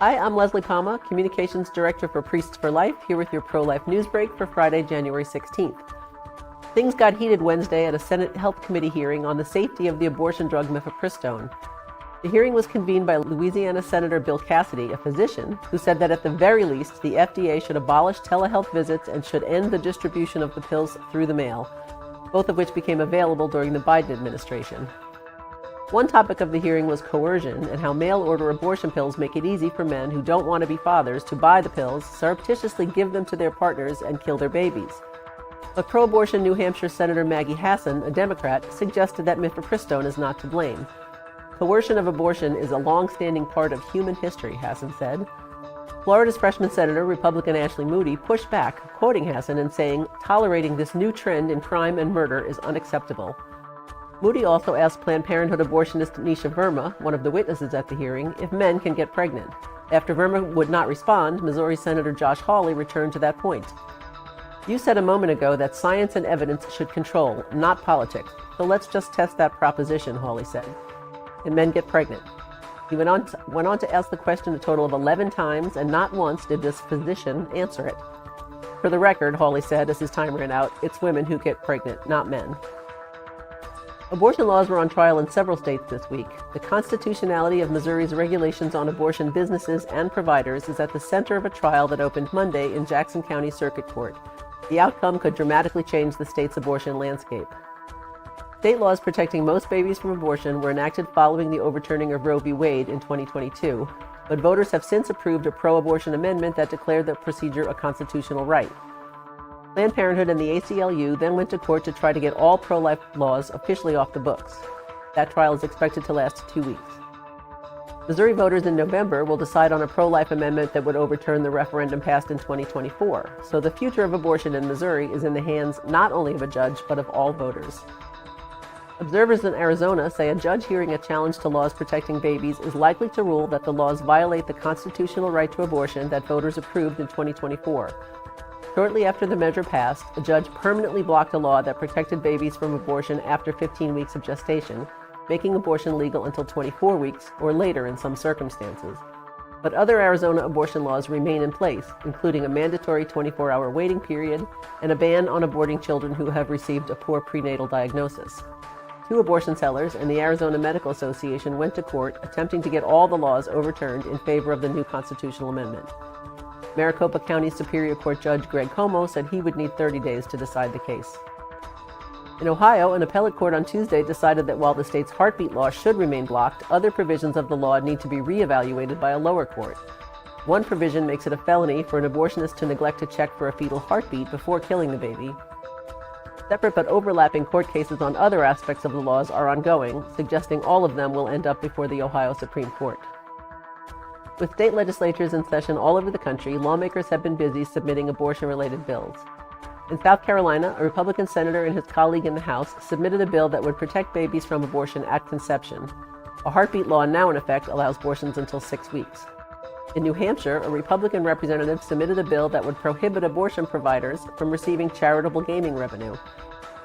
Hi, I'm Leslie Palma, Communications Director for Priests for Life, here with your ProLife News Break for Friday, January 16th. Things got heated Wednesday at a Senate Health Committee hearing on the safety of the abortion drug mifepristone. The hearing was convened by Louisiana Senator Bill Cassidy, a physician, who said that at the very least, the FDA should abolish telehealth visits and should end the distribution of the pills through the mail, both of which became available during the Biden administration. One topic of the hearing was coercion and how mail-order abortion pills make it easy for men who don't want to be fathers to buy the pills, surreptitiously give them to their partners, and kill their babies. But pro-abortion New Hampshire Senator Maggie Hassan, a Democrat, suggested that mifepristone is not to blame. Coercion of abortion is a long-standing part of human history, Hassan said. Florida's freshman senator, Republican Ashley Moody, pushed back, quoting Hassan and saying, "Tolerating this new trend in crime and murder is unacceptable." Moody also asked Planned Parenthood abortionist Nisha Verma, one of the witnesses at the hearing, if men can get pregnant. After Verma would not respond, Missouri Senator Josh Hawley returned to that point. "You said a moment ago that science and evidence should control, not politics. So let's just test that proposition," Hawley said. "Can men get pregnant?" He went on to ask the question a total of 11 times, and not once did this physician answer it. "For the record," Hawley said as his time ran out, "it's women who get pregnant, not men." Abortion laws were on trial in several states this week. The constitutionality of Missouri's regulations on abortion businesses and providers is at the center of a trial that opened Monday in Jackson County Circuit Court. The outcome could dramatically change the state's abortion landscape. State laws protecting most babies from abortion were enacted following the overturning of Roe v. Wade in 2022, but voters have since approved a pro-abortion amendment that declared the procedure a constitutional right. Planned Parenthood and the ACLU then went to court to try to get all pro-life laws officially off the books. That trial is expected to last 2 weeks. Missouri voters in November will decide on a pro-life amendment that would overturn the referendum passed in 2024. So the future of abortion in Missouri is in the hands not only of a judge, but of all voters. Observers in Arizona say a judge hearing a challenge to laws protecting babies is likely to rule that the laws violate the constitutional right to abortion that voters approved in 2024. Shortly after the measure passed, a judge permanently blocked a law that protected babies from abortion after 15 weeks of gestation, making abortion legal until 24 weeks or later in some circumstances. But other Arizona abortion laws remain in place, including a mandatory 24-hour waiting period and a ban on aborting children who have received a poor prenatal diagnosis. 2 abortion sellers and the Arizona Medical Association went to court attempting to get all the laws overturned in favor of the new constitutional amendment. Maricopa County Superior Court Judge Greg Como said he would need 30 days to decide the case. In Ohio, an appellate court on Tuesday decided that while the state's heartbeat law should remain blocked, other provisions of the law need to be reevaluated by a lower court. One provision makes it a felony for an abortionist to neglect to check for a fetal heartbeat before killing the baby. Separate but overlapping court cases on other aspects of the laws are ongoing, suggesting all of them will end up before the Ohio Supreme Court. With state legislatures in session all over the country, lawmakers have been busy submitting abortion-related bills. In South Carolina, a Republican senator and his colleague in the House submitted a bill that would protect babies from abortion at conception. A heartbeat law now in effect allows abortions until 6 weeks. In New Hampshire, a Republican representative submitted a bill that would prohibit abortion providers from receiving charitable gaming revenue.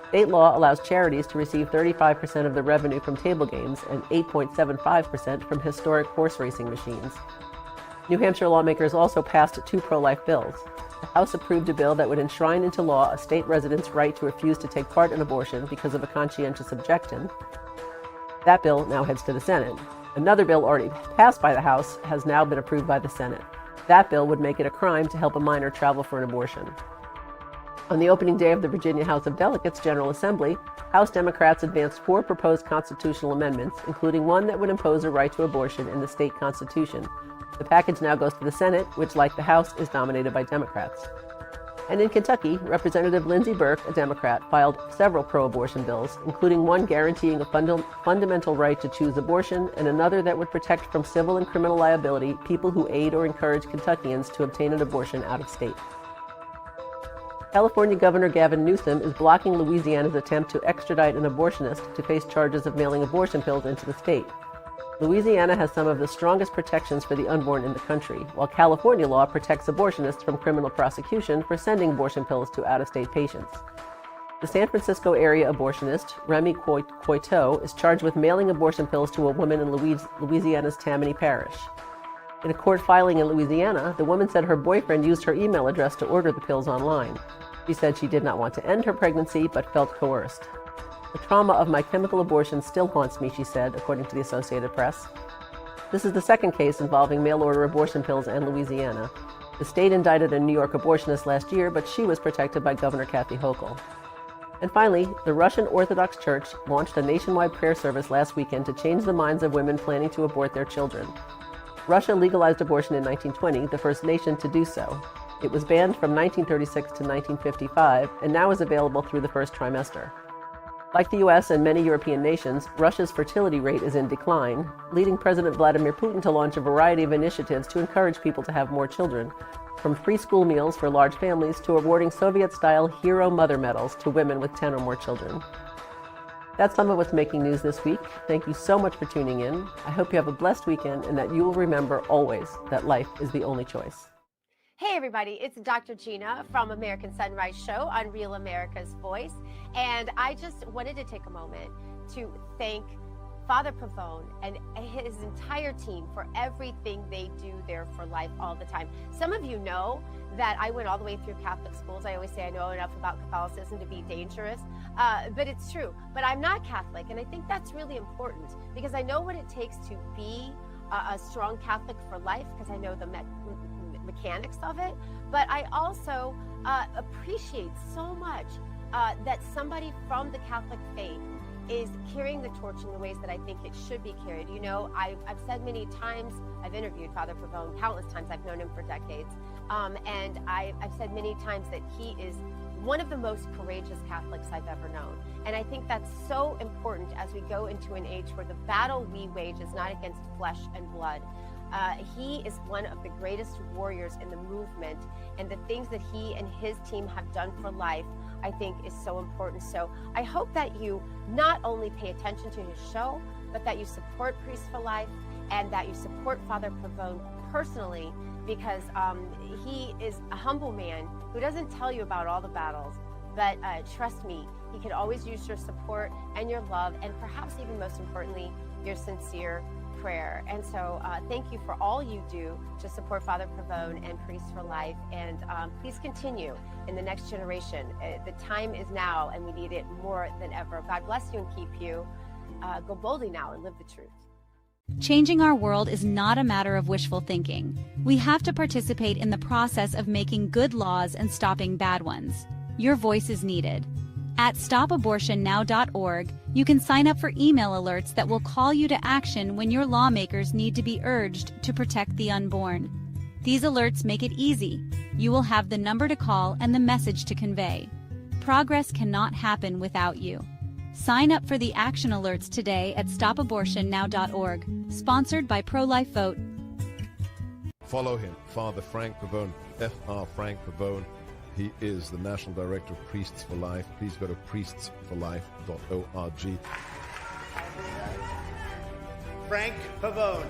State law allows charities to receive 35% of the revenue from table games and 8.75% from historic horse racing machines. New Hampshire lawmakers also passed 2 pro-life bills. The House approved a bill that would enshrine into law a state resident's right to refuse to take part in abortion because of a conscientious objection. That bill now heads to the Senate. Another bill already passed by the House has now been approved by the Senate. That bill would make it a crime to help a minor travel for an abortion. On the opening day of the Virginia House of Delegates General Assembly, House Democrats advanced 4 proposed constitutional amendments, including one that would impose a right to abortion in the state constitution. The package now goes to the Senate, which, like the House, is dominated by Democrats. And in Kentucky, Representative Lindsey Burke, a Democrat, filed several pro-abortion bills, including one guaranteeing a fundamental right to choose abortion and another that would protect from civil and criminal liability people who aid or encourage Kentuckians to obtain an abortion out of state. California Governor Gavin Newsom is blocking Louisiana's attempt to extradite an abortionist to face charges of mailing abortion pills into the state. Louisiana has some of the strongest protections for the unborn in the country, while California law protects abortionists from criminal prosecution for sending abortion pills to out-of-state patients. The San Francisco area abortionist, Remy Coiteau, is charged with mailing abortion pills to a woman in Louisiana's Tammany Parish. In a court filing in Louisiana, the woman said her boyfriend used her email address to order the pills online. She said she did not want to end her pregnancy, but felt coerced. The trauma of my chemical abortion still haunts me, she said, according to the Associated Press. This is the second case involving mail-order abortion pills in Louisiana. The state indicted a New York abortionist last year, but she was protected by Governor Kathy Hochul. And finally, the Russian Orthodox Church launched a nationwide prayer service last weekend to change the minds of women planning to abort their children. Russia legalized abortion in 1920, the first nation to do so. It was banned from 1936 to 1955, and now is available through the first trimester. Like the U.S. and many European nations, Russia's fertility rate is in decline, leading President Vladimir Putin to launch a variety of initiatives to encourage people to have more children, from free school meals for large families to awarding Soviet-style hero mother medals to women with 10 or more children. That's some of what's making news this week. Thank you so much for tuning in. I hope you have a blessed weekend and that you will remember always that life is the only choice. Hey everybody, it's Dr. Gina from American Sunrise Show on Real America's Voice. And I just wanted to take a moment to thank Father Pavone and his entire team for everything they do there for life all the time. Some of you know that I went all the way through Catholic schools. I always say I know enough about Catholicism to be dangerous, but it's true. But I'm not Catholic, and I think that's really important because I know what it takes to be a strong Catholic for life because I know the mechanics of it, but I also appreciate so much that somebody from the Catholic faith is carrying the torch in the ways that I think it should be carried. You know, I've said many times, I've interviewed Father Pavone countless times, I've known him for decades, and I've said many times that he is one of the most courageous Catholics I've ever known. And I think that's so important as we go into an age where the battle we wage is not against flesh and blood. He is one of the greatest warriors in the movement, and the things that he and his team have done for life, I think, is so important. So I hope that you not only pay attention to his show, but that you support Priests for Life and that you support Father Pavone personally, because he is a humble man who doesn't tell you about all the battles, but trust me, he could always use your support and your love, and perhaps even most importantly, your sincere prayer. And so thank you for all you do to support Father Pavone and Priests for Life, and please continue in the next generation. The time is now, and we need it more than ever. God bless you and keep you. Go boldly now and live the truth. Changing our world is not a matter of wishful thinking. We have to participate in the process of making good laws and stopping bad ones. Your voice is needed. At stopabortionnow.org, you can sign up for email alerts that will call you to action when your lawmakers need to be urged to protect the unborn. These alerts make it easy. You will have the number to call and the message to convey. Progress cannot happen without you. Sign up for the action alerts today at stopabortionnow.org, sponsored by ProLife Vote. Follow him, Father Frank Pavone, Fr. Frank Pavone. He is the National Director of Priests for Life. Please go to priestsforlife.org. Frank Pavone.